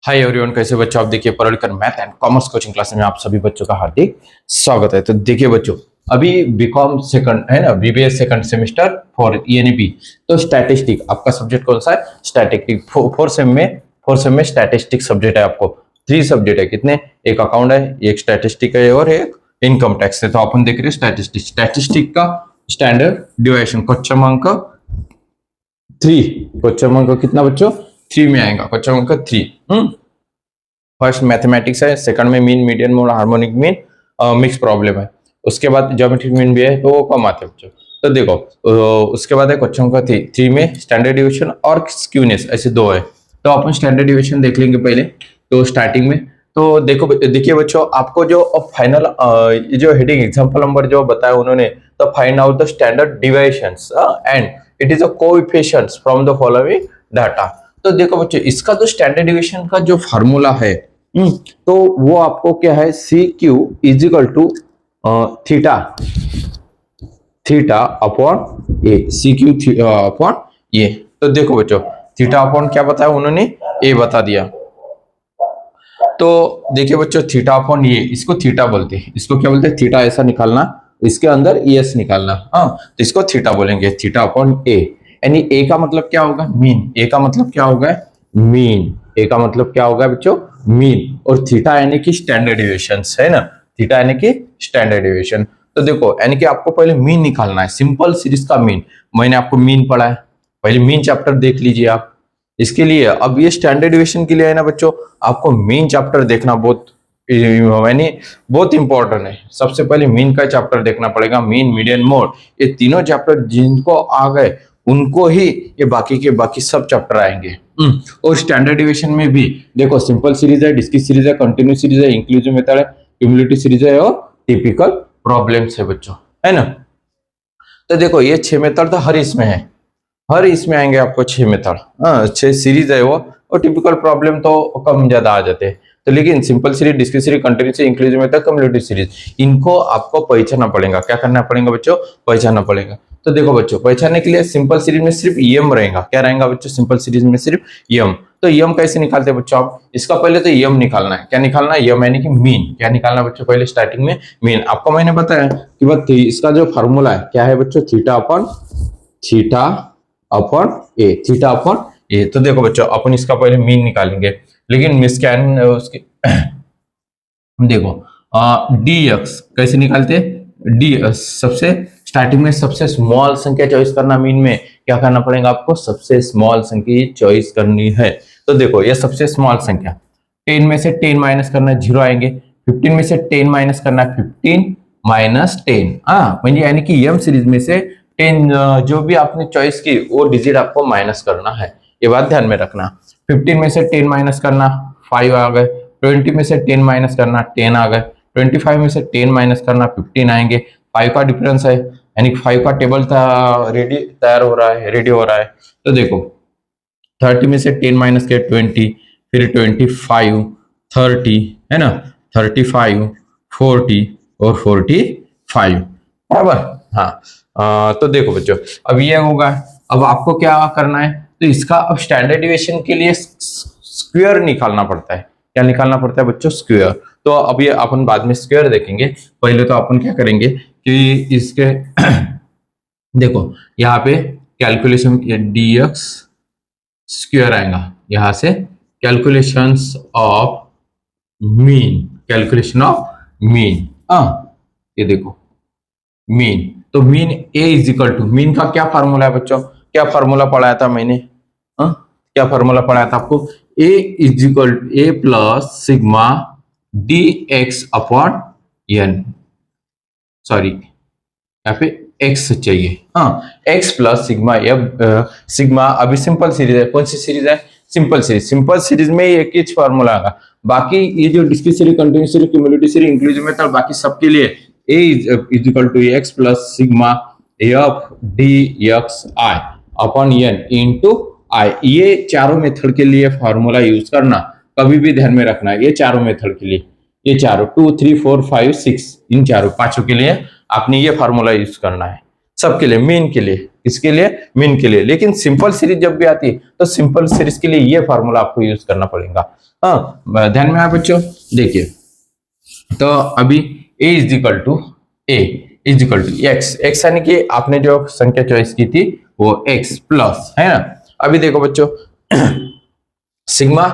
Hi everyone, कैसे बच्चों आप। देखिए political math and commerce coaching class में आप सभी बच्चों का हार्दिक स्वागत है। तो देखिए बच्चों, अभी बीकॉम सेकंड है ना, बीबीए सेकंड सेमेस्टर फॉर ईएनईपी। तो स्टैटिस्टिक आपका सब्जेक्ट कौन सा है? स्टैटिस्टिक। फोर सेम में स्टैटिस्टिक सब्जेक्ट है आपको। 3 सब्जेक्ट है। कितने? एक अकाउंट है, एक स्टैटिस्टिक है और एक इनकम टैक्स है। तो अपन देख रहे हैं स्टैटिस्टिक। स्टैटिस्टिक का standard deviation question number 3। Question number कितना बच्चों? 3 में आएगा क्वेश्चन नंबर 3। फर्स्ट मैथमेटिक्स है, सेकंड में mean, median, mode, harmonic mean, mix problem है। उसके बाद ज्योमेट्रिक मीन भी है, तो वो कम आते हैं बच्चों। तो देखो, उसके बाद है क्वेश्चन नंबर 3 में स्टैंडर्ड डिविएशन और स्क्यूनेस, ऐसे 2 है। तो अपन स्टैंडर्ड डिविएशन देख लेंगे पहले। तो स्टार्टिंग में तो देखिए बच्चों, आपको जो फाइनल जो हेडिंग एग्जांपल नंबर जो बताया उन्होंने, तो find out the standard deviations and it is a coefficients from the following data. तो देखो बच्चों, इसका जो स्टैंडर्ड डिविएशन का जो फार्मूला है, तो वो आपको क्या है? C Q is equal to theta upon A. C Q upon A. तो देखो बच्चों, थीटा अपॉन क्या बताया उन्होंने? ए बता दिया। तो देखिए बच्चों, थीटा अपॉन ए, इसको थीटा बोलते हैं। इसको क्या बोलते हैं? थीटा ऐसा निकालना, इसके अंदर एस निकालना। हाँ, तो इसको थीटा बोलेंगे, थीटा अपॉन ए। यानी ए का मतलब क्या होगा? मीन। ए का मतलब क्या होगा? मीन। ए का मतलब क्या होगा बच्चों? मीन। और थीटा यानी कि स्टैंडर्ड डिविएशन है ना। थीटा यानी कि स्टैंडर्ड डिविएशन। तो देखो, यानी कि आपको पहले मीन निकालना है, सिंपल सीरीज का मीन। मैंने आपको मीन पढ़ा है, पहले मीन चैप्टर देख लीजिए आप। इसके लिए अब ये स्टैंडर्ड डिविएशन के लिए है ना बच्चों, आपको मीन चैप्टर देखना बहुत इंपॉर्टेंट है। सबसे पहले मीन का चैप्टर देखना पड़ेगा, मीन, मीडियन, मोड। ये तीनों चैप्टर जिनको आ गए उनको ही ये बाकी के बाकी सब चैप्टर आएंगे। और स्टैंडर्ड डिविएशन में भी देखो, सिंपल सीरीज है, डिस्क्रीट सीरीज है, कंटिन्यूस सीरीज है, इंक्लूसिव मेथड है, क्यूमुलेटिव सीरीज है और टिपिकल प्रॉब्लम्स है बच्चों, है ना। तो देखो, ये 6 मेथड तो हर इसमें है, हर इसमें आएंगे आपको 6 मेथड। 6 सीरीज है वो। और टिपिकल प्रॉब्लम तो कम ज्यादा आ जाते हैं। तो लेकिन simple series, discrete series, continuous series, inclusive method, cumulative series, इनको आपको पहचानना पड़ेगा। क्या करना पड़ेगा बच्चों? पहचानना पड़ेगा। तो देखो बच्चों, पहचानने के लिए सिंपल सीरीज में सिर्फ यम रहेगा। क्या रहेगा बच्चों? सिंपल सीरीज में सिर्फ यम। तो यम कैसे निकालते हैं बच्चों आप? इसका पहले तो यम निकालना है। क्या निकालना है? यम यानी कि मीन। क्या निकालना है बच्चों? पहले स्टार्टिंग में मीन। आपको मैंने बताया कि बस इसका जो फॉर्मूला है क्या है बच्चों? Theta upon A. Theta upon A. तो देखो बच्चों, अपन इसका पहले मीन निकालेंगे, लेकिन स्कैन उसके देखो, डी एक्स कैसे निकालते? डी सबसे स्टार्टिंग में सबसे स्मॉल संख्या चॉइस करना। मीन में क्या करना पड़ेगा आपको? सबसे स्मॉल संख्या चॉइस करनी है। तो देखो, ये सबसे स्मॉल संख्या, 10 में से 10 माइनस करना, 0 आएंगे। 15 में से 10 माइनस करना, 15 माइनस 10। म्हणजे यानी कि यम सीरीज में से 10 जो भी आपने चॉइस की वो डिजिट आपको माइनस करना है। ये बात ध्यान में रखना। 15 में से 10 माइनस करना, 5 आ गए। 20 में से 10 माइनस करना, 10 आ गए। 25 में से 10 माइनस करना, 15 आएंगे। 5 का डिफरेंस है, यानी 5 का टेबल तैयार हो रहा है, रेडी हो रहा है। तो देखो, 30 में से 10 माइनस के 20, फिर 25, 30 है ना, 35, 40 और 45 बराबर। हाँ, तो देखो बच्चों, अब ये होगा। अब आपको क्या करना है? तो इसका अब स्टैंडर्ड डिविएशन के लिए स्क्वायर निकालना पड़ता है। क्या निकालना पड़ता है बच्चों? स्क्वायर। तो अब ये अपन बाद में स्क्वायर देखेंगे। पहले तो अपन क्या करेंगे कि इसके देखो, यहाँ पे कैलकुलेशन dx स्क्वायर आएगा, यहां से कैलकुलेशंस ऑफ मीन। ये देखो मीन। तो mean A is equal to, mean का क्या फार्मूला है बच्चों? क्या फार्मूला पढ़ाया था मैंने? क्या फार्मूला पढ़ाया था आपको? A is equal to A plus sigma D X upon N. Sorry, यहाँ पे एक्स चाहिए। X plus sigma sigma. अभी सिंपल सीरीज है। कौन सी सीरीज है? Simple series. सिंपल सीरीज में एक ही फार्मूला आएगा। बाकी ये जो discrete series, continuous series, cumulative series, inclusive method, बाकी सबके लिए A is equal to X plus sigma F D X I upon N into आई। ये चारों मेथड के लिए फार्मूला यूज करना, कभी भी ध्यान में रखना। ये चारों मेथड के लिए, ये चारों 2, 3, 4, 5, 6, इन चारों 5 के लिए आपने ये फार्मूला यूज करना है। सबके लिए, मीन के लिए, इसके लिए मीन के लिए। लेकिन सिंपल सीरीज जब भी आती है तो सिंपल सीरीज के लिए ये फार्मूला आपको यूज करना पड़ेगा। हाँ, ध्यान में आया बच्चों? देखिए, तो अभी a is equal to X यानी कि आपने जो संख्या चॉइस की थी वो x प्लस है ना। अभी देखो बच्चों, सिग्मा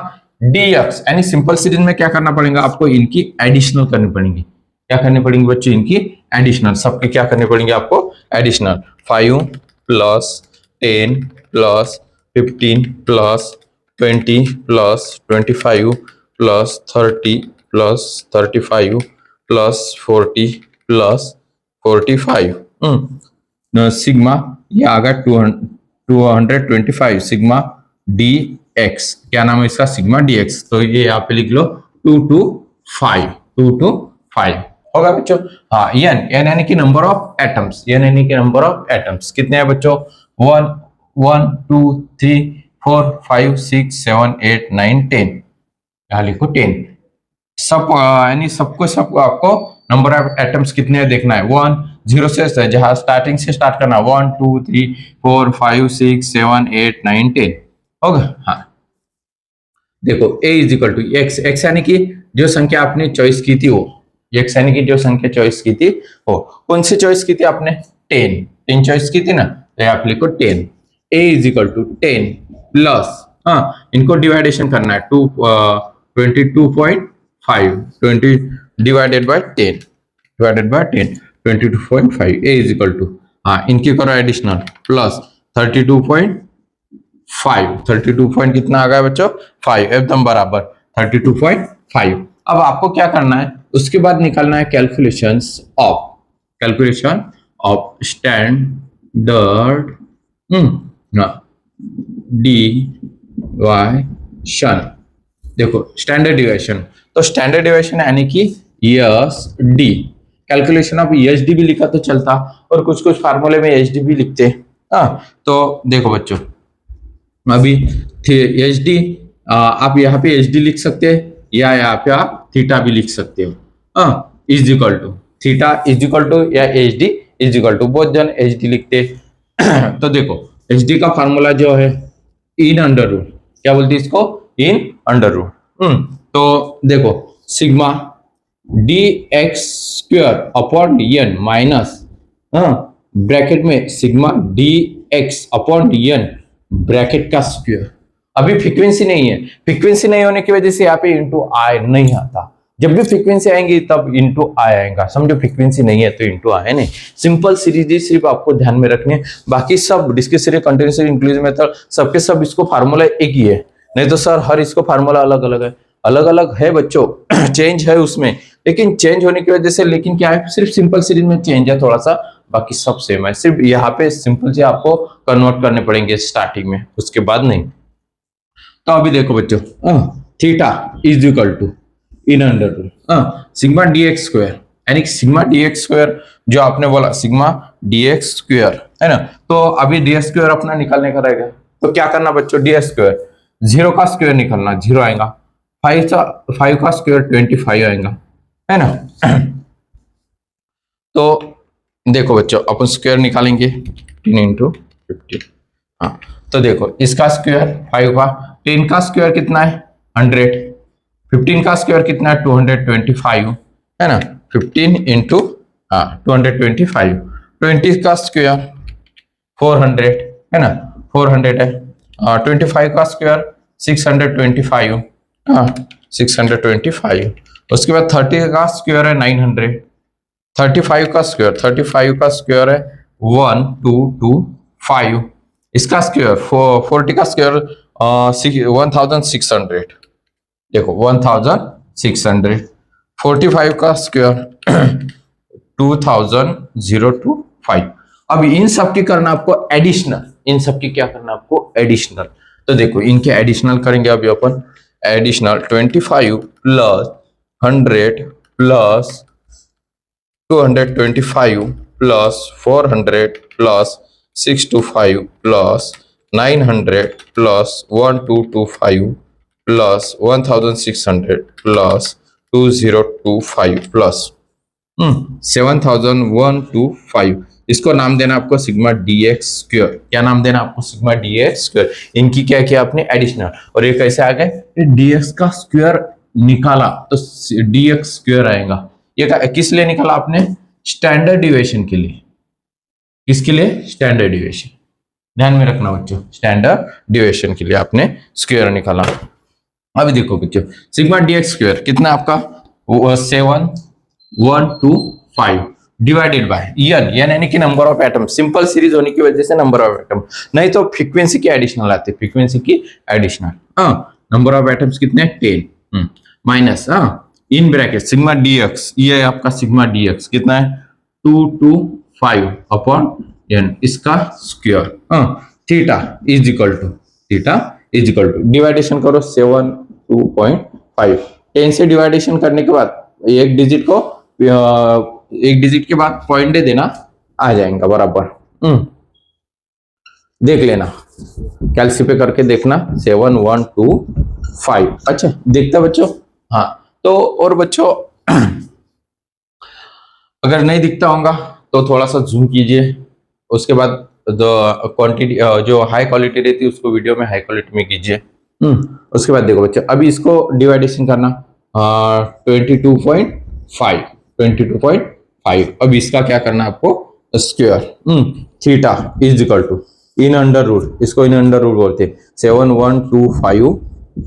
dx यानी सिंपल सीरीज में क्या करना पड़ेगा आपको, इनकी एडिशनल करनी पड़ेगी। क्या करनी पड़ेगी बच्चों? इनकी एडिशनल, सबके क्या करने पड़ेंगे आपको? Additional. 5 plus 10 plus 15 plus 20 plus 25 plus 30 plus 35 plus 40 plus 45। Sigma ये आ गया 225 सिग्मा डी एक्स। क्या नाम है इसका? Sigma D x. तो ये यहाँ पे लिख लो 2 to 5 होगा बच्चों। हाँ, एन यानी कि नंबर ऑफ एटम्स, एन यानी कि नंबर ऑफ एटम्स कितने हैं बच्चों? 1 1 2 3 4 5 6 7 8 9 10। यहाँ लिखो 10। सब यानी सबको आपको नंबर ऑफ एटम्स कितने हैं देखना है। 1 0 से जहां स्टार्टिंग से स्टार्ट करना, 1 2 3 4 5 6 7 8 9 10 होगा। हाँ, देखो a is equal to X यानी कि जो संख्या आपने चॉइस की थी वो, एक्स यानी कि जो संख्या चॉइस की थी वो कौन सी चॉइस की थी आपने? 10 चॉइस की थी ना, तो आप लिखो 10। a is equal to 10 plus, हाँ इनको डिवाइडेशन करना है, 22.5 20 divided by 10 22.5 a is equal to, हाँ इनकी करो एडिशनल, प्लस 32 पॉइंट कितना आ गया बच्चों? 5, एकदम बराबर 32.5। अब आपको क्या करना है, उसके बाद निकालना है कैलकुलेशन ऑफ स्टैंडर्ड डिवाइशन। देखो स्टैंडर्ड डिवाइशन, तो स्टैंडर्ड डिवाइशन यानी कि एसडी। कैलकुलेशन ऑफ एसडी भी लिखा तो चलता, और कुछ फार्मूले में एसडी भी लिखते। हाँ, तो देखो बच्चों, अभी एच डी आप यहाँ पे एच डी लिख सकते हैं, या यहाँ पे आप थीटा भी लिख सकते हो। Is equal to theta is equal to या H D is equal to, बहुत जन एच डी लिखते। तो देखो एच डी का फॉर्मूला जो है इन अंडर रूट, क्या बोलते हैं इसको? In under root. तो देखो sigma D X square upon N minus bracket में sigma D X upon N bracket का स्क्वायर। अभी फ्रीक्वेंसी नहीं है, फ्रीक्वेंसी नहीं होने की वजह से यहाँ पे इंटू आई नहीं आता। जब भी फ्रीक्वेंसी आएंगी तब इंटू आई आएगा, समझो फ्रीक्वेंसी नहीं है तो इंटू आई नहीं। सिंपल सीरीज सिर्फ आपको ध्यान में रखनी है, बाकी सब discrete series, continuous series, inclusive method सबके सब इसको फार्मूला एक ही है। नहीं तो सर हर इसको फार्मूला अलग अलग है बच्चों, चेंज है उसमें, लेकिन चेंज होने की वजह से, लेकिन क्या है सिर्फ सिंपल सीरीज में चेंज है थोड़ा सा, बाकी सब सेम है। सिर्फ यहाँ पे सिंपल से आपको कन्वर्ट करने पड़ेंगे स्टार्टिंग में, उसके बाद नहीं। तो अभी देखो बच्चों, theta is equal to in under root sigma D X square, यानी सिग्मा डी एक्स स्क्वायर जो आपने बोला सिग्मा डी एक्स स्क्वायर है ना। तो अभी डी एक्स स्क्वायर अपना निकालने का रहेगा, तो क्या करना बच्चों? डी एक्स स्क्वायर, 0 का स्क्वायर निकालना, 0 आएगा, 5 का स्क्वायर 25 आएगा, है ना। तो देखो बच्चों अपन स्क्वायर निकालेंगे 10 इंटू 50। हाँ, तो देखो इसका स्क्वायर 5 का, 10 का स्क्वायर कितना है? 100, 15 का स्क्वायर कितना है? 225 है ना। 15 इंटू 225, 20 का स्क्वायर 400 है ना, 400 है। 25 का स्क्वायर 625, 625। उसके बाद 30 का स्क्वायर है 900, 35 का स्क्वायर है 1225। इसका स्क्वायर 40 का स्क्वायर 1600, देखो 1600। 45 का स्क्वायर 2025। अब इन सब की करना आपको एडिशनल, इन सब की क्या करना आपको? एडिशनल। तो देखो इनके एडिशनल करेंगे अभी अपन, additional 25 plus 100 plus 225 plus 400 plus 625 plus 900 plus 1225 plus 1600 plus 2025 plus 7125। इसको नाम देना आपको सिग्मा डी एक्स स्क्वायर। क्या नाम देना आपको? Sigma D X square. इनकी क्या किया आपने? एडिशनल। और ये कैसे आ गए? डी एक्स का स्क्वायर निकाला तो डी एक्स स्क्वायर आएगा। ये किस लिए निकाला आपने? स्टैंडर्ड डिविएशन के लिए। किसके लिए? Standard deviation. ध्यान में रखना बच्चों, स्टैंडर्ड डिविएशन के लिए आपने स्क्वायर निकाला। अभी देखो बच्चों, सिग्मा डी एक्स स्क्वायर कितना आपका? 7,1,2,5 डिवाइडेड बाय एन। एन यानी कि number of atom. Simple series होने की वजह से नंबर ऑफ एटम, नहीं तो फ्रीक्वेंसी की एडिशनल आती है। फ्रीक्वेंसी की एडिशनल। नंबर ऑफ एटम्स कितने? 10 minus in bracket sigma D X. ये आपका सिग्मा डी एक्स कितना है? 225 अपॉन एन, इसका square. Theta is equal to division करो 7,2.5। 10 से डिवाइडेशन करने के बाद एक डिजिट को एक डिजिट के बाद पॉइंट दे देना, आ जाएगा बराबर। देख लेना, कैलसी पे करके देखना 7,1,2,5। अच्छा देखता बच्चों। हाँ तो और बच्चों अगर नहीं दिखता होगा तो थोड़ा सा जूम कीजिए। उसके बाद क्वांटिटी जो हाई क्वालिटी रहती है उसको वीडियो में हाई क्वालिटी में कीजिए। उसके बाद देखो बच्चों, अभी इसको डिवाइडेशन करना 22.5। अब इसका क्या करना है आपको? Square. Theta is equal to in under root, इसको इन अंडर रूट बोलते हैं 7,1,2,5।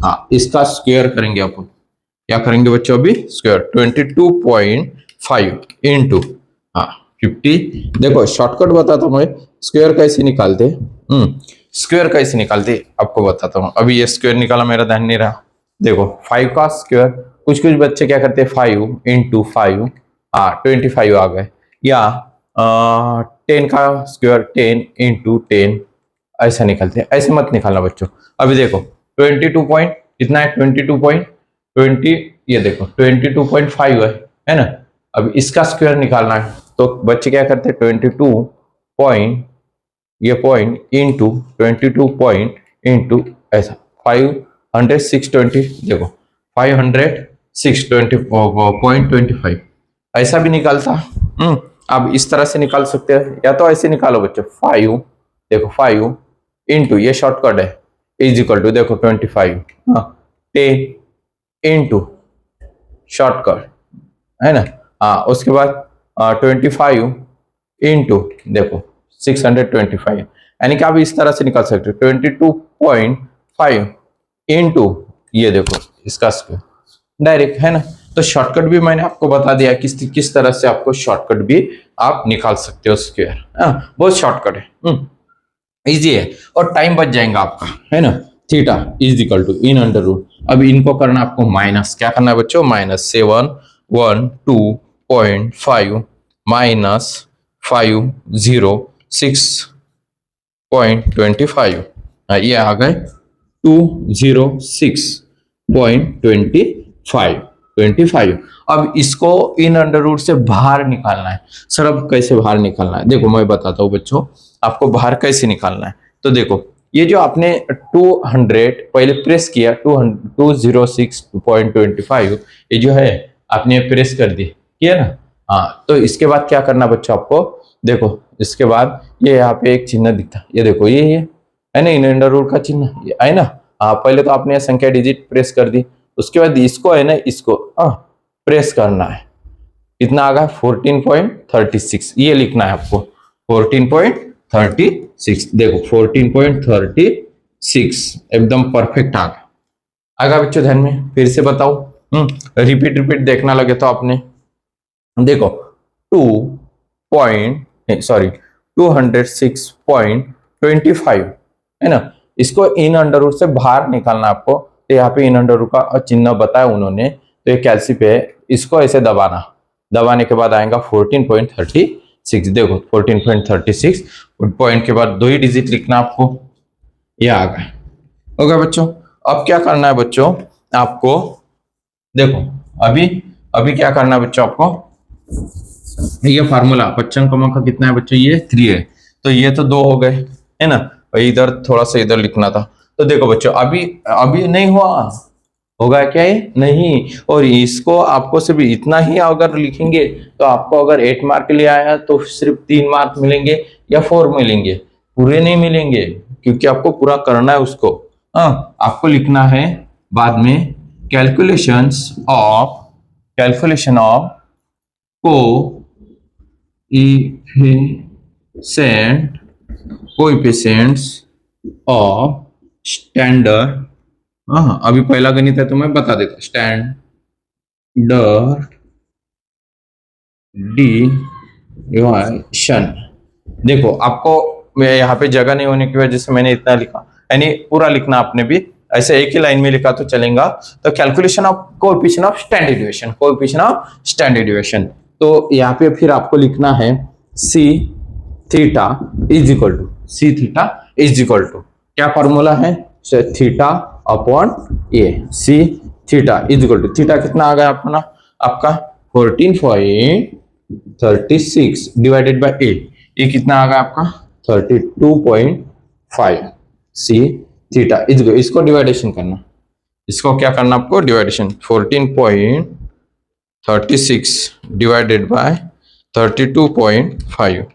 हाँ इसका स्क्वायर करेंगे अपन। क्या करेंगे बच्चों? अभी स्क्वायर 22.5 इंटू 50। देखो शॉर्टकट बताता हूँ मैं, स्क्वायर कैसे निकालते। स्क्वायर कैसे निकालते आपको बताता हूँ। अभी ये स्क्वायर निकाला, मेरा ध्यान नहीं रहा। देखो 5 का स्क्वायर, कुछ बच्चे क्या करते हैं 5 इंटू 5 25 आ गए। या 10 का स्क्वायर 10 इंटू 10 ऐसा निकलते हैं। ऐसे मत निकालना बच्चों। अभी देखो 22 पॉइंट कितना है? 22.20। ये देखो 22.5 है ना। अब इसका स्क्वायर निकालना है तो बच्चे क्या करते हैं 22 पॉइंट, ये पॉइंट इंटू 22 पॉइंट इंटू ऐसा 506.20। देखो 506.25 ऐसा भी निकालता। अब इस तरह से निकाल सकते हैं, या तो ऐसे निकालो बच्चों 5। देखो 5 इंटू, ये शॉर्टकट है, इज इक्वल टू देखो 25 10 इंटू शॉर्टकट है ना। उसके बाद 25 इंटू देखो 625, यानी कि आप इस तरह से निकाल सकते हो 22.5 इंटू ये देखो इसका स्क्वायर डायरेक्ट है ना। तो शॉर्टकट भी मैंने आपको बता दिया किस तरह से आपको शॉर्टकट भी आप निकाल सकते हो स्क्वायर। बहुत शॉर्टकट है, इजी है और टाइम बच जाएगा आपका, है ना। Theta is equal to in under root. अब इनको करना आपको माइनस, क्या करना है बच्चों? Minus 7,1,2.5 minus 506.25। ये आ गए 206.25। अब इसको इन अंडर रूट से बाहर निकालना है। सर अब कैसे बाहर निकालना है? देखो मैं बताता हूँ बच्चों आपको बाहर कैसे निकालना है। तो देखो ये जो आपने 200 पहले प्रेस किया 206.25, ये जो है आपने प्रेस कर दी, किया ना। तो इसके बाद क्या करना बच्चों आपको? देखो इसके बाद ये यहाँ पे एक चिन्ह दिखता, ये देखो ये है ना इन अंडर रूट का चिन्ह है ना। पहले तो आपने संख्या डिजिट प्रेस कर दी, उसके बाद इसको है ना, इसको प्रेस करना है। कितना आ गया? 14.36। ये लिखना है आपको 14.36। देखो 14.36 एकदम परफेक्ट आ गया। आगा बच्चों ध्यान में फिर से बताओ, रिपीट देखना लगे तो आपने देखो 206.25 है ना। इसको इन अंडर रूट से बाहर निकालना आपको। तो यहाँ पे इन अंडर रूट का चिन्ह बताया उन्होंने, तो ये कैल्सी पे है, इसको ऐसे दबाने के बाद आएगा 14.36। देखो 14.36 पॉइंट के बाद 2 ही डिजिट लिखना आपको, ये आ गया। ओके बच्चों, अब क्या करना है बच्चों आपको? देखो अभी क्या करना है बच्चों आपको? ये फार्मूला 55 का कितना है बच्चों? ये 3 है, तो ये तो 2 हो गए है ना। इधर थोड़ा सा इधर लिखना था। तो देखो बच्चों अभी नहीं हुआ, होगा क्या ये? नहीं। और इसको आपको सिर्फ इतना ही अगर लिखेंगे तो आपको अगर 8 मार्क के लिए आया तो सिर्फ 3 मार्क मिलेंगे या 4 मिलेंगे, पूरे नहीं मिलेंगे, क्योंकि आपको पूरा करना है उसको। आपको लिखना है बाद में calculation of coefficients of standard. हाँ, अभी पहला गणित है तो मैं बता देता, स्टैंडर्ड डिविएशन। देखो आपको मैं यहाँ पे जगह नहीं होने की वजह से मैंने इतना लिखा, यानी पूरा लिखना आपने भी, ऐसे एक ही लाइन में लिखा तो चलेगा। तो calculation of coefficient of standard deviation, coefficient of standard deviation. तो यहाँ पे फिर आपको लिखना है C theta is equal to क्या फॉर्मूला है, theta upon A. C theta is equal to, theta कितना आ गया अपना आपका 14.36 डिवाइडेड बाय ए, ये कितना आ गया आपका 32.5। सी थीटा इज, इसको डिवाइडेशन करना, इसको क्या करना आपको डिवाइडेशन, 14.36 डिवाइडेड बाय 32.5,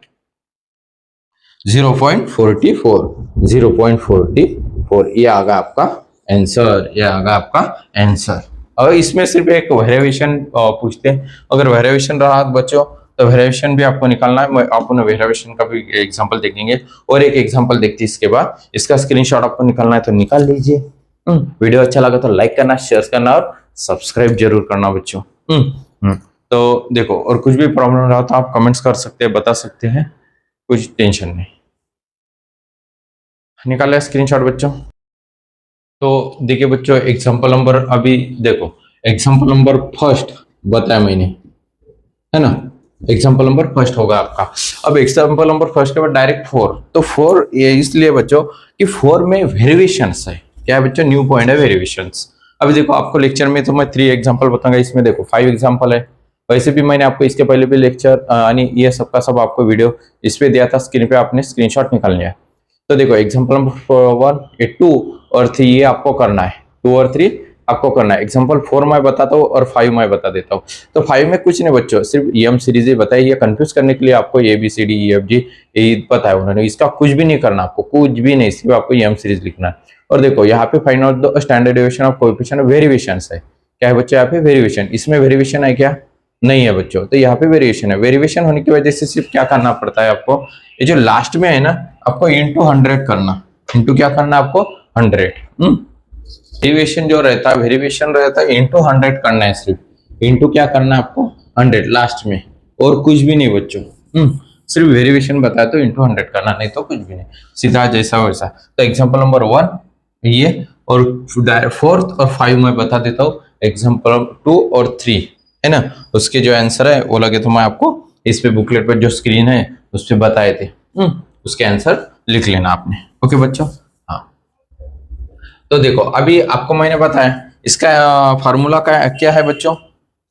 0.44 ये आ गया आपका आंसर, ये आ गया आपका आंसर। और इसमें सिर्फ एक वेरिएशन पूछते हैं, अगर वेरिएशन रहा बच्चों तो वेरिएशन भी आपको निकालना है। आपको वेरिएशन का भी एग्जांपल देखेंगे और एक एग्जांपल देखते हैं इसके बाद, इसका स्क्रीनशॉट आपको निकालना है तो निकाल लीजिए। वीडियो अच्छा लगा तो लाइक करना, शेयर करना और सब्सक्राइब जरूर करना बच्चों। तो देखो, और कुछ भी प्रॉब्लम रहा तो आप कमेंट्स कर सकते हैं, बता सकते हैं, कुछ टेंशन नहीं। निकाला स्क्रीनशॉट बच्चों। तो देखिए बच्चों, एग्जांपल नंबर, अभी देखो एग्जांपल नंबर फर्स्ट बताया मैंने, है ना, एग्जांपल नंबर फर्स्ट होगा आपका। अब एग्जांपल नंबर फर्स्ट के बाद डायरेक्ट 4, तो 4 ये इसलिए बच्चों कि 4 में वेरिएशंस है। क्या है बच्चों, न्यू पॉइंट है वेरिएशंस। अभी देखो आपको लेक्चर में तो मैं 3 एग्जांपल बताऊंगा, इसमें देखो 5 एग्जांपल है। वैसे भी मैंने आपको इसके पहले भी लेक्चर यानी ये सबका सब आपको वीडियो इस पे दिया था, स्क्रीन पे आपने स्क्रीनशॉट निकाल लिया। तो देखो एग्जांपल नंबर 1, 2 और 3 ये आपको करना है, 2 और 3 आपको करना है। एग्जांपल 4 मैं बताता हूँ और 5 मैं बता देता हूँ। तो 5 में कुछ नहीं बच्चों, सिर्फ EM सीरीज बताई है, कंफ्यूज करने के लिए आपको ABCD EFG यही बताया उन्होंने। इसका कुछ भी नहीं करना आपको, कुछ भी नहीं, सिर्फ आपको EM सीरीज लिखना है। और देखो यहाँ पे find out the standard deviation of coefficient of variations है। क्या है बच्चों यहाँ पे वेरिएशन, इसमें वेरिएशन है क्या, नहीं है बच्चों। तो यहाँ पे वेरिएशन है, वेरिएशन होने की वजह से सिर्फ क्या करना पड़ता है आपको, ये जो लास्ट में है ना, आपको इंटू 100 करना, इंटू क्या करना आपको 100। डेविएशन जो रहता है, वेरिएशन रहता है, इंटू 100 करना है, सिर्फ इंटू क्या करना है आपको 100 लास्ट में, और कुछ भी नहीं बच्चों। सिर्फ वेरिएशन बताया तो इंटू 100 करना, नहीं तो कुछ भी नहीं, सीधा जैसा वैसा। तो एग्जांपल नंबर 1 ये, और 4th और 5 मैं बता देता हूँ, एग्जांपल 2 और 3 है ना, उसके जो आंसर है वो लगे तो मैं आपको इस पे बुकलेट पर जो स्क्रीन है उस पे बताए थे, उसके आंसर लिख लेना आपने। ओके बच्चों, हाँ। तो देखो अभी आपको मैंने बताया इसका फार्मूला का क्या है बच्चों,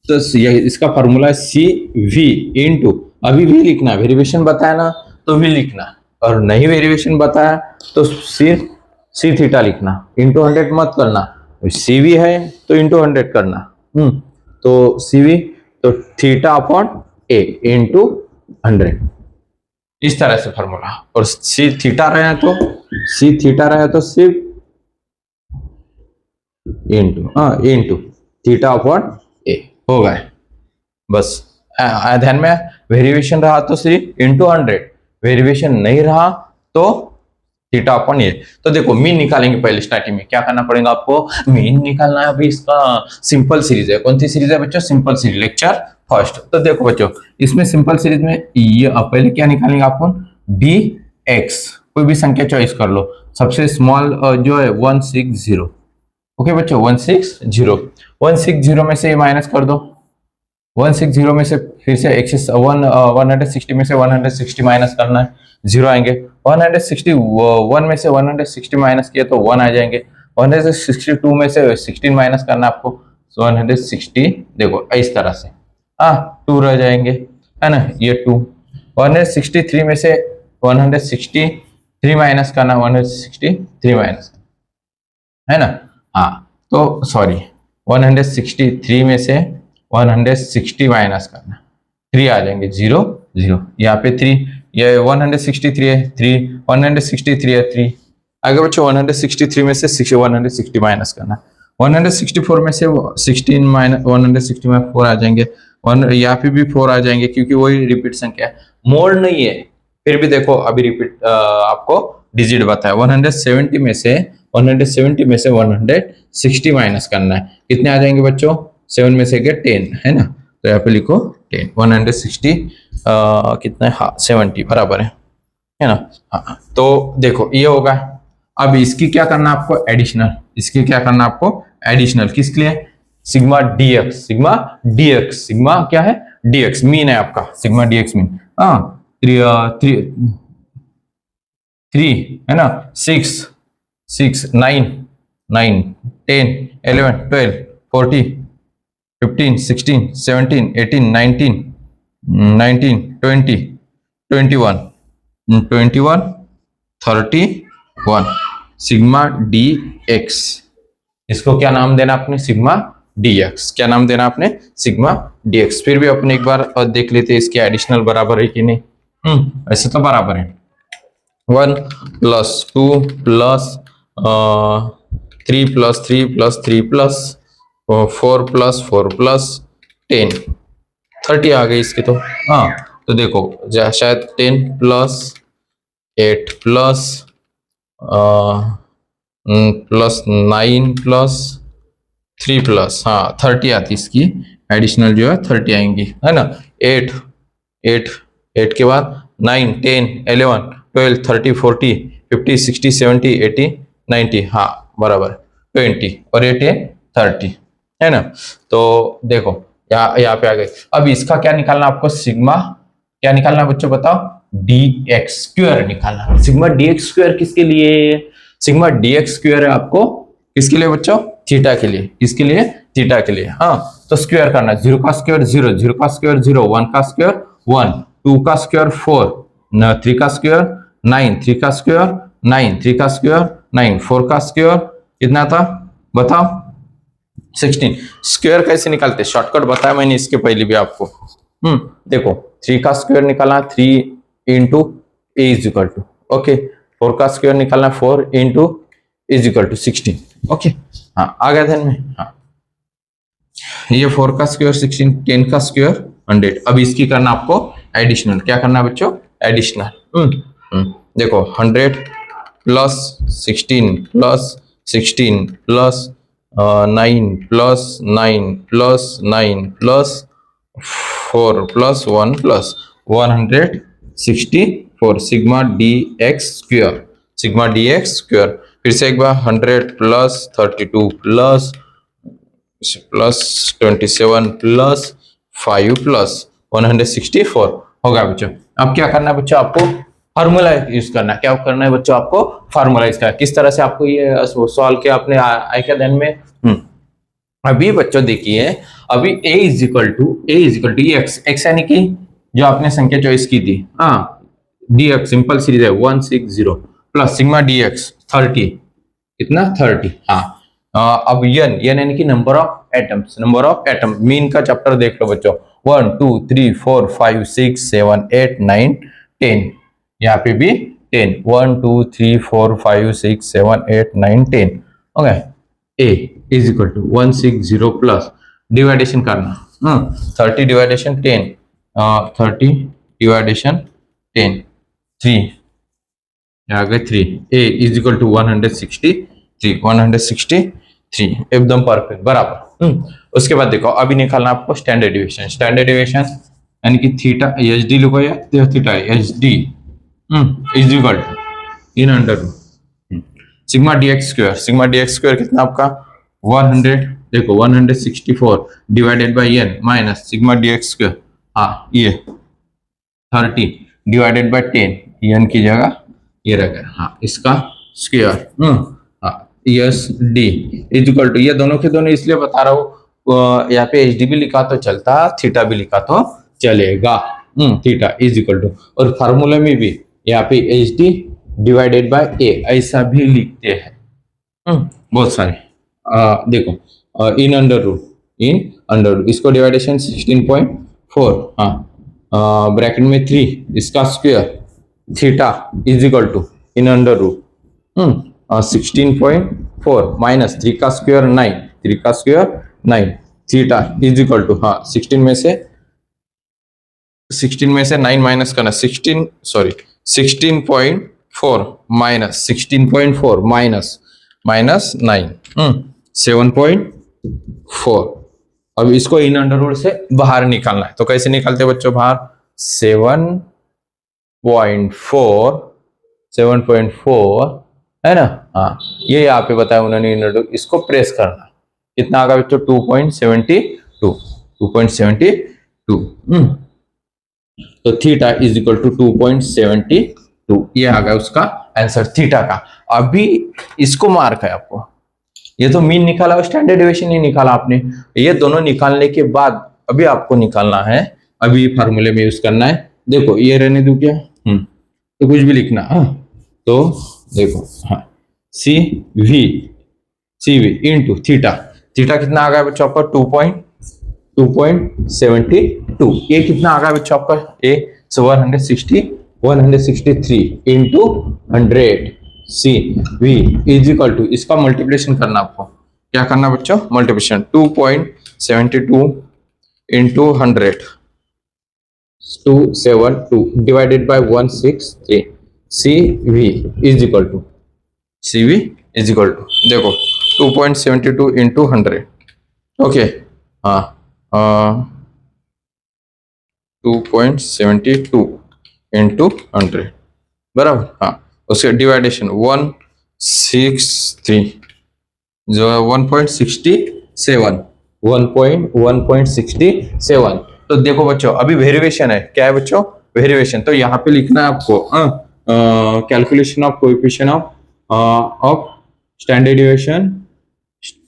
तो इसका फार्मूला है CV इंटू, अभी भी लिखना, वेरिएशन बताया ना तो भी लिखना, और नहीं वेरिएशन बताया तो सिर्फ सी थीटा लिखना, इंटू 100 मत करना। CV है तो इंटू 100 करना, तो CV तो थीटा अपॉन A इंटू 100, इस तरह से फॉर्मूला। और सी थीटा रहे तो सिर्फ इंटू थीटा अपॉन A हो गए बस। ध्यान में, वेरिएशन रहा तो सिर्फ इंटू 100, वेरिएशन नहीं रहा तो थीटा अपॉन A। तो देखो मीन निकालेंगे, पहले स्टार्टिंग में क्या करना पड़ेगा आपको, मीन निकालना है। अभी इसका सिंपल सीरीज है, कौन सी सीरीज है बच्चों, सिंपल सीरीज, लेक्चर फर्स्ट। तो देखो बच्चों इसमें सिंपल सीरीज में ये पहले क्या निकालेंगे आपको, dx, कोई भी संख्या चॉइस कर लो, सबसे स्मॉल जो है 160। ओके बच्चों 160 में से माइनस कर दो, 160 में से फिर से 160 में से 160 माइनस करना है, 0 आएंगे। 161 में से 160 माइनस किया तो 1 आ जाएंगे। 162 में से 16 माइनस करना आपको, 160 देखो इस तरह से 2 रह जाएंगे, है ना, ये 2। 163 में से 163 माइनस करना, 163 माइनस, है ना, हाँ। तो सॉरी 163 में से 160 माइनस करना, 3 आ जाएंगे, 0 0, यहाँ पे 3, ये 163 है, 3 163 है, 3 आगे बच्चों 163 में से 160 माइनस करना, 164 में से 16 माइनस 160 में 4 आ जाएंगे, यहाँ पे भी 4 आ जाएंगे क्योंकि वही रिपीट संख्या है, मोड नहीं है, फिर भी देखो अभी रिपीट आपको डिजिट बताया, 170 में से 160 माइनस करना है, कितने आ जाएंगे बच्चों, 7 में से 10 है ना, तो यहाँ पे लिखो 10, 160 कितना है, हाँ 70 बराबर है ना, हाँ तो देखो ये होगा। अब इसकी क्या करना आपको, एडिशनल, इसकी क्या करना आपको एडिशनल, किसके लिए, sigma DX, sigma DX, sigma क्या है डीएक्स, मीन है आपका, सिग्मा डीएक्स मीन, हाँ 3 है ना, 6 9 9 10 11 12 14 15 16 17 18 19 19 20 21 21 31 सिग्मा डी एक्स, इसको क्या नाम देना आपने, सिग्मा डी एक्स, क्या नाम देना आपने, सिग्मा डी एक्स। फिर भी अपने एक बार देख लेते हैं इसके एडिशनल बराबर है कि नहीं, ऐसे तो बराबर है, 1 plus 2 plus 3 plus 3 plus 3 plus 4 plus 4 plus 10 30 आ गई इसकी तो, हाँ तो देखो शायद 10 plus 8 plus plus 9 plus 3 plus, हाँ 30 आती इसकी एडिशनल जो है 30 आएंगी है ना, 8 8 8 के बाद 9 10 11 12 30 40 50 60 70 80 90, हाँ बराबर 20 और 8 30 है ना, तो देखो यहाँ पे आ गए। अब इसका क्या निकालना आपको, सिग्मा क्या निकालना बच्चों बताओ, डी एक्स स्क्वायर निकालना, सिग्मा डी एक्स स्क्वायर किसके लिए, सिग्मा डी एक्स स्क्वायर है आपको किसके लिए बच्चों, थीटा के लिए, किसके लिए, थीटा के लिए, हाँ तो स्क्वायर करना, 0 का स्क्वायर 0, 0 का स्क्वायर 0, 1 का स्क्वायर 1, 2 का स्क्वायर 4, 3 का स्क्वायर 9, 3 का स्क्वायर 9, 3 का स्क्वायर 9, 4 का स्क्वायर कितना था बताओ 16। स्क्वायर कैसे निकालते, शॉर्टकट बताया मैंने इसके पहले भी आपको, देखो 3 का स्क्वायर निकालना 3 into A is equal to, okay 4 का स्क्वायर निकालना 4 into is equal to 16, okay हाँ आ गया ध्यान में, हाँ ये 4 का स्क्वायर 16, 10 का स्क्वायर 100। अब इसकी करना आपको एडिशनल, क्या करना है बच्चों, एडिशनल, देखो 100 plus 16 plus 16 plus 9 plus 9 plus 9 plus 4 plus 1 plus 164 sigma D X square, sigma D X square. फिर से एक बार 100 प्लस 32 प्लस 27 प्लस 5 प्लस 164 होगा बच्चों। अब क्या करना है बच्चों, आपको फार्मूला यूज करना है, क्या करना है बच्चों, आपको फार्मूला यूज करना है। किस तरह से आपको ये सॉल्व किया अपने आए क्या ध्यान में, अभी बच्चों देखिए, अभी a is equal to X, X यानी कि जो आपने संख्या चॉइस की थी, हाँ डी एक्स सिंपल सीरीज है 160 प्लस सिग्मा डी एक्स 30, कितना 30, हाँ अब n यानी कि number of atoms, number of atom, mean का चैप्टर देख लो बच्चों, 1 2 3 4 5 6 7 8 9 10, यहाँ पे भी 10, 1 2 3 4 5 6 7 8 9 10, okay a is equal to 160 plus division करना, 30 डिवाइडेशन 10, 30 डिवाइडेशन 10 3 आ गए 3, a इज इक्वल टू 163 एकदम परफेक्ट बराबर। उसके बाद देखो अभी निकालना आपको स्टैंडर्ड डिविएशन, स्टैंडर्ड डिविएशन यानी कि थीटा एच डी लिखो या theta H D is equal to in under sigma D X square, sigma D X square कितना आपका 100, देखो 164 divided by n minus sigma D X square, हाँ ये 30 divided by 10, n की जगह ये रह गया, हाँ इसका स्क्वायर, हाँ yes D is equal to, ये दोनों के दोनों इसलिए बता रहा हूँ, यहाँ पे एच डी भी लिखा तो चलता, थीटा भी लिखा तो चलेगा, थीटा इज इक्वल टू, और फार्मूला में भी यहाँ पे एच डी डिवाइडेड बाय ए ऐसा भी लिखते हैं, बहुत सारे देखो इन अंडर रूट इसको डिवाइडेशन 16.4, हाँ ब्रैकेट में 3 इसका square theta is equal to in under root 16.4 minus 3 का स्क्वायर 9, 3 का square 9 theta is equal to, हाँ 16 में से 9 माइनस करना, 16.4 माइनस 16.4 माइनस 9 7.4। अब इसको इन अंडर रूट से बाहर निकालना है, तो कैसे निकालते हैं बच्चों बाहर? 7.4 है ना, हाँ ये यहाँ पे बताया उन्होंने इन अंडर, इसको प्रेस करना, कितना आ गया बच्चों? 2.72। तो थीटा इज इक्वल टू 2.72, ये आ गया उसका आंसर थीटा का। अभी इसको मार्क है आपको, ये तो मीन निकाला और स्टैंडर्ड डेविएशन नहीं निकाला आपने। ये दोनों निकालने के बाद अभी आपको निकालना है, अभी फार्मूले में यूज करना है। देखो ये रहने दो क्या, तो कुछ भी लिखना, तो देखो हाँ सी वी इंटू थीटा कितना आ गया बच्चों आपका? 2.72। ये कितना आ गया बच्चों आपका? A 163 into 100 C V is equal to, इसका मल्टीप्लिकेशन करना आपको, क्या करना बच्चों? Multiplication 2.72 into 100 272 divided by 163 C V is equal to देखो 2.72 इंटू 100, ओके हाँ 2.72 इंटू 100 बराबर, हाँ उसके डिवाइडेशन 163 जो है 1.67। तो देखो बच्चों अभी वेरिएशन है, क्या है बच्चों? वेरिएशन। तो यहाँ पे लिखना है आपको calculation of coefficient of standard deviation,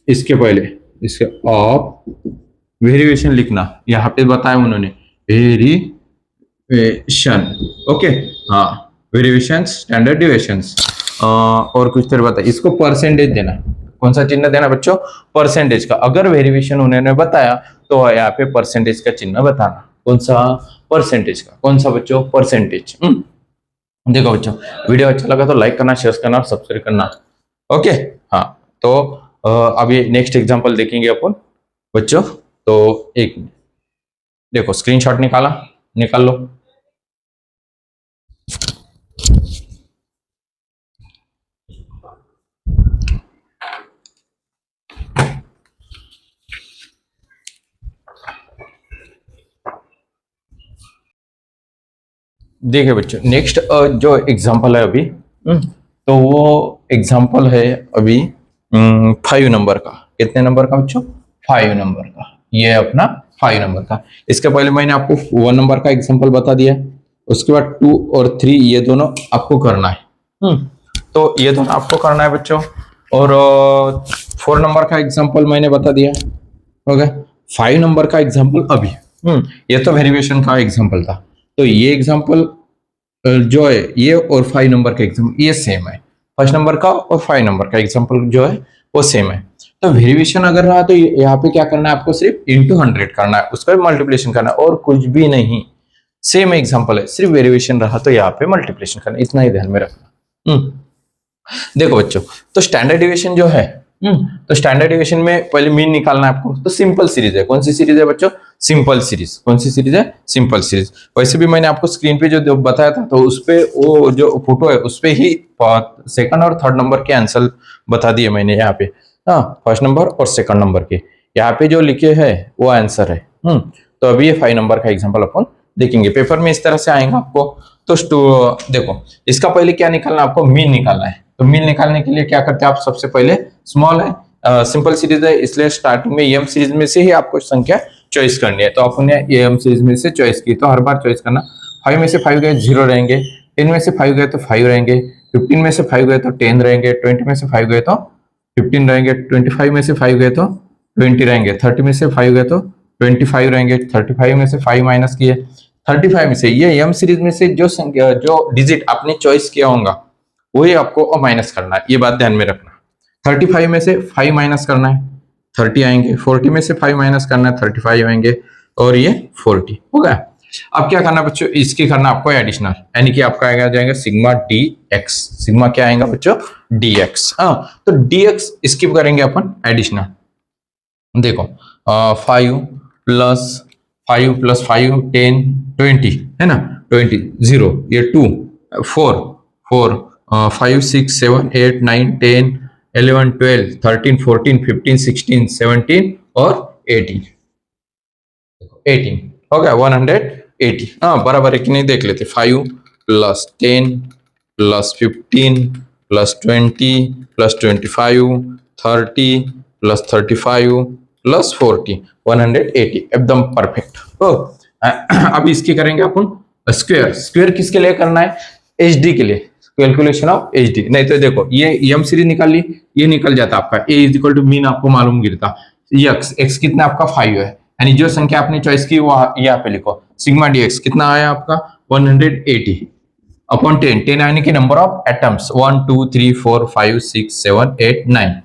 इसके पहले इसके ऑफ वेरिएशन लिखना, यहाँ पे बताया उन्होंने वेरिएशन, ओके हाँ वेरिएशन स्टैंडर्ड डेविएशंस। और कुछ तरह बताया, इसको परसेंटेज देना, कौन सा चिन्ह देना बच्चों? परसेंटेज का। अगर वेरिएशन उन्होंने बताया तो यहाँ पे परसेंटेज का चिन्ह बताना, कौन सा? परसेंटेज का। कौन सा बच्चों? परसेंटेज। देखो बच्चों वीडियो अच्छा लगा तो लाइक करना, शेयर करना और सब्सक्राइब करना, ओके हाँ। तो अभी नेक्स्ट एग्जांपल देखेंगे अपन बच्चों। तो एक देखो स्क्रीनशॉट निकाल लो। देखिए बच्चों नेक्स्ट जो एग्जांपल है अभी, तो वो एग्जांपल है अभी 5 नंबर का। कितने नंबर का बच्चों? 5 नंबर का। ये अपना 5 नंबर का। इसके पहले मैंने आपको 1 नंबर का एग्जांपल बता दिया, उसके बाद 2 और 3 ये दोनों आपको करना है। तो ये दोनों आपको करना है बच्चों। और 4 नंबर का एग्जांपल मैंने बता दिया, हो गया। 5 नंबर का एग्जांपल अभी, ये तो वेरिएशन का एग्जांपल था। तो ये एग्जांपल जो है ये और 5 नंबर का एग्जांपल ये सेम है। फर्स्ट नंबर का और 5 नंबर का एग्जांपल जो है वो सेम है। तो वेरिएशन अगर रहा तो यहाँ पे क्या करना है आपको? सिर्फ इंटू 100 करना है, उसका मल्टीप्लिकेशन करना है और कुछ भी नहीं। सेम एग्जांपल है, सिर्फ वेरिएशन रहा तो यहाँ पे मल्टीप्लिकेशन करना, इतना ही ध्यान में रखना। देखो बच्चों तो स्टैंडर्ड डेविएशन जो है, तो स्टैंडर्ड डेविएशन में पहले मीन निकालना है आपको। तो सिंपल सीरीज है। कौन सी सीरीज है बच्चों? Simple series. कौन सी सीरीज है? Simple series. वैसे भी मैंने आपको स्क्रीन पे जो बताया था तो उसपे वो जो फोटो है उसपे ही सेकंड और थर्ड नंबर के आंसर बता दिए मैंने यहाँ पे। हाँ फर्स्ट नंबर और सेकंड नंबर के यहाँ पे जो लिखे है वो आंसर है। तो अभी ये 5 नंबर का एग्जाम्पल अपन देखेंगे। पेपर में इस तरह से आएगा आपको। तो देखो इसका पहले क्या निकालना है आपको? मीन निकालना है। तो मीन निकालने के लिए क्या करते हैं आप? सबसे पहले स्मॉल है, सिंपल सीरीज है, इसलिए स्टार्टिंग में एम सीरीज में से ही आपको संख्या चॉइस करनी है। तो आपने एम सीरीज में से चॉइस की, तो हर बार चॉइस करना। 5 में से 5 गए 0 रहेंगे, 10 में से 5 गए तो 5 रहेंगे, 15 में से 5 गए तो 10 रहेंगे, 20 में से 5 गए तो 15 रहेंगे, 25 में से 5 गए तो 20 रहेंगे, 30 में से 5 गए तो 25 रहेंगे, 35 में से 5 माइनस किए, 35 में से ये एम सीरीज में से जो संख्या जो डिजिट आपने चॉइस किया होगा वही आपको माइनस करना है। ये बात ध्यान में रखना। 35 में से 5 माइनस करना है, 30 आएंगे, 40 में से 5 माइनस करना है, 35 आएंगे, और ये 40 हो गया। अब क्या करना बच्चों, इसकी करना आपको एडिशनल, यानी कि आपका आएगा जाएगा सिग्मा डी एक्स। सिग्मा क्या आएगा बच्चों, डी एक्स। तो डी एक्स इसकी करेंगे अपन एडिशनल। देखो 5 प्लस 5 10 20 है ना, 20 0 ये 2 4 4 5 6 7 8 9 10 11 12 13 14 15 16 17 और 18 18 हो गया 180। हाँ बराबर है कि नहीं देख लेते। 5 plus 10 plus 15 plus 20 plus 25 30 plus 35 plus 40 180 एकदम परफेक्ट। अब इसकी करेंगे अपन स्क्वायर। स्क्वायर किसके लिए करना है, एच डी के लिए, कैलकुलेशन ऑफ एच डी। नहीं तो देखो ये एम सीरीज निकाल ली, ये निकल जाता आपका ए इज इक्वल टू मीन आपको मालूम गिरता, एक्स एक्स कितना आपका 5 है, यानी जो संख्या आपने चॉइस की वो यहाँ पे लिखो। सिग्मा डी एक्स कितना आया आपका 180 अपॉन 10, 10 यानी कि नंबर ऑफ एटम्स 1 2 3 4 5 6 7 8 9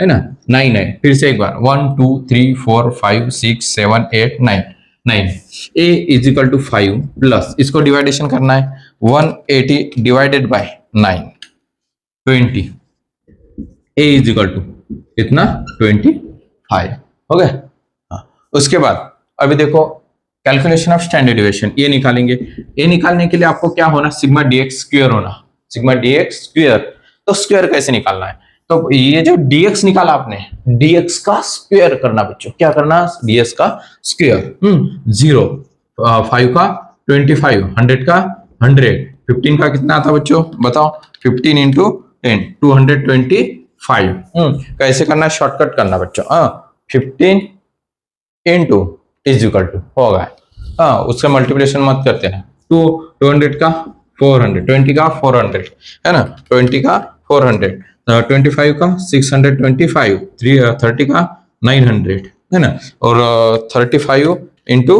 है ना, 9 है। फिर से एक बार 1 2 3 4 5 6 7 8 9 9 A is equal to 5 plus इसको डिवाइडेशन करना है 180 divided by 9 20 A is equal to कितना 25 हो गया। उसके बाद अभी देखो कैलकुलेशन ऑफ स्टैंडर्ड डेविएशन ये निकालेंगे। ये निकालने के लिए आपको क्या होना, सिग्मा डीएक्स स्क्वायर होना, सिग्मा डीएक्स स्क्वायर। तो स्क्वायर कैसे निकालना है, तो ये जो डीएक्स निकाला आपने, डीएक्स का स्क्वायर करना बच्चों, क्या करना डीएक्स का स्क्वायर। 0 5 का 25 100 का 100 15 का कितना आता बच्चों बताओ, 15 इंटू 10 225। कैसे करना, शॉर्टकट करना बच्चों। 15 इंटू इज इक्वल टू होगा, हाँ उसका मल्टीप्लिकेशन मत करते हैं। 200 का 400, 20 का 400 है ना, 20 का 400, 25 का 625, 30 का 900 है ना, और 35 इंटू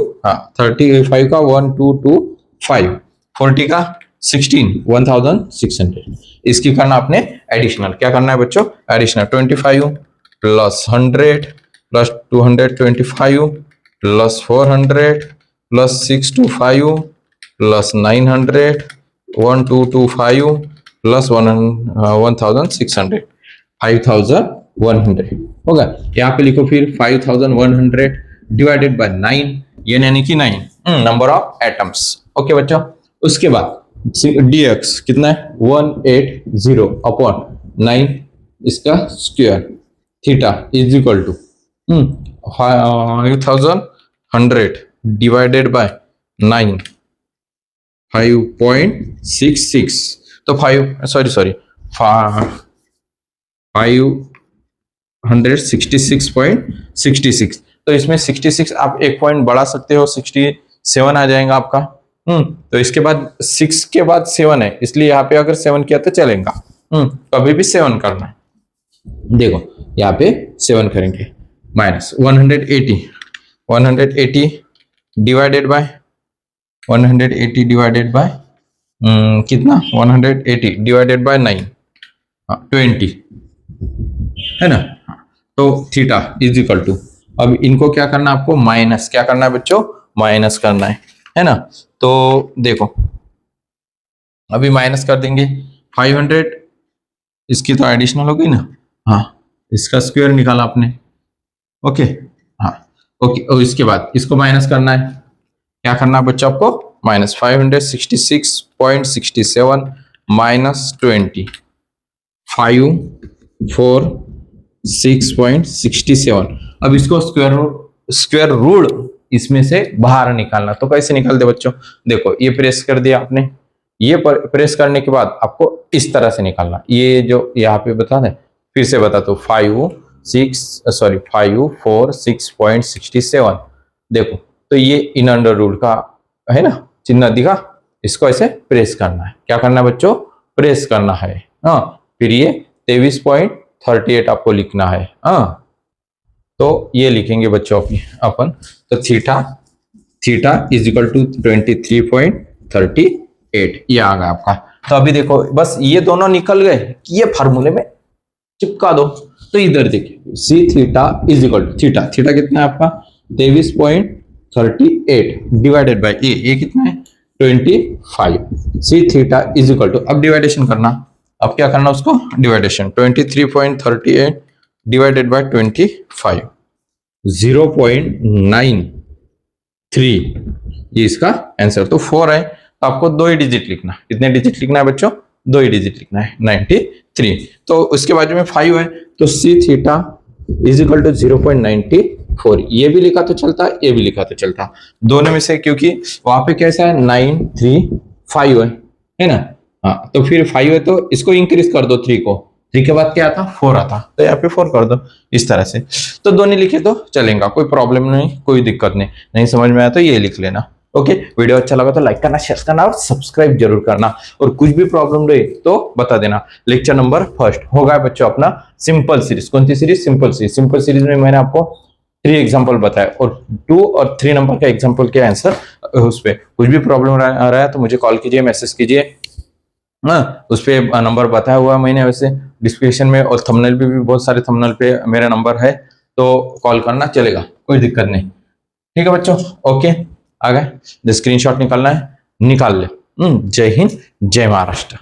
35 का 1225, 40 का 16 1600। इसकी करना आपने एडिशनल, क्या करना है बच्चों additional, 25 plus 100 plus 225 plus 400 plus 625 plus 900 1225 plus 1600 5100 होगा। यहाँ पे लिखो फिर 5100 डिवाइडेड बाय 9, ये यानी कि 9 नंबर ऑफ एटम्स। ओके बच्चों, उसके बाद dx कितना है 180 अपॉन 9 इसका square theta is equal to 5100 divided by 9 5.66। तो 566.66। तो इसमें 66 आप एक पॉइंट बढ़ा सकते हो, 67 आ जाएगा आपका। तो इसके बाद 6 के बाद 7 है, इसलिए यहाँ पे अगर 7 किया तो चलेगा। कभी भी 7 करना है, देखो यहाँ पे 7 करेंगे minus 180 divided bye 180 divided bye कितना 180 डिवाइडेड बाय 9 20 है ना। तो थीटा इज इक्वल टू, अब इनको क्या करना आपको माइनस, क्या करना है बच्चों माइनस करना है ना। तो देखो अभी माइनस कर देंगे 500, इसकी तो एडिशनल हो गई ना, हाँ इसका स्क्वायर निकाला आपने। ओके हाँ ओके, और इसके बाद इसको माइनस करना है, क्या करना है बच्चों आपको माइनस 566.67 माइनस 20 546.67। अब इसको स्क्वायर रूट इसमें से बाहर निकालना। तो कैसे निकालते बच्चों, देखो ये प्रेस कर दिया आपने, ये प्रेस करने के बाद आपको इस तरह से निकालना। ये जो यहाँ पे बता दें, फिर से बता दो 546.67 देखो, तो ये इन अंडर रूल का है ना चिन्ह दिखा, इसको ऐसे प्रेस करना है। क्या करना है बच्चों प्रेस करना है। हाँ फिर ये 23.38 आपको लिखना है। हाँ तो ये लिखेंगे बच्चों अपन, तो थीटा इज इक्वल टू 23.38 ये आ गया आपका। तो अभी देखो बस ये दोनों निकल गए, ये फार्मूले में चिपका दो। तो इधर देखिए C theta is equal to theta, theta कितना है आपका 23.38 डिवाइडेड बाई ए कितना है 25। सी थीटा इज इक्वल टू, अब डिवाइडेशन करना, अब क्या करना उसको डिवाइडेशन 23.38 डिवाइडेड बाई 25 0.93 ये इसका आंसर। तो 4 है तो आपको 2 ही डिजिट लिखना, कितने डिजिट लिखना है बच्चों 2 ही डिजिट लिखना है 93। तो उसके बाजू में 5 है तो सी थीटा इज इक्वल टू 0.94, ये भी लिखा तो चलता ये भी लिखा तो चलता, दोनों में से, क्योंकि वहां पे कैसा है 935 है ना। हाँ तो फिर 5 है तो इसको इंक्रीज कर दो 3 को, 3 के बाद क्या आता 4 आता, तो यहाँ पे 4 कर दो इस तरह से। तो दोनों लिखे तो चलेगा, कोई प्रॉब्लम नहीं, कोई दिक्कत नहीं, नहीं समझ में आया तो ये लिख लेना। ओके, वीडियो अच्छा लगा तो लाइक करना, शेयर करना और सब्सक्राइब जरूर करना, और कुछ भी प्रॉब्लम रहे तो बता देना। लेक्चर नंबर 1 होगा बच्चों अपना सिंपल सीरीज, कौन सी series simple series. Simple series में मैंने आपको 3 एग्जांपल बताया और 2 और 3 नंबर का एग्जांपल के आंसर उस पे। कुछ भी प्रॉब्लम आ रहा है तो मुझे कॉल कीजिए, मैसेज कीजिए, हाँ उस पे नंबर बताया हुआ मैंने वैसे डिस्क्रिप्शन में, और थंबनेल पे भी बहुत सारे थंबनेल पे मेरा नंबर है, तो कॉल करना चलेगा, कोई दिक्कत नहीं। ठीक है बच्चों, ओके आ गए, स्क्रीनशॉट निकालना है निकाल ले। जय हिंद जय महाराष्ट्र।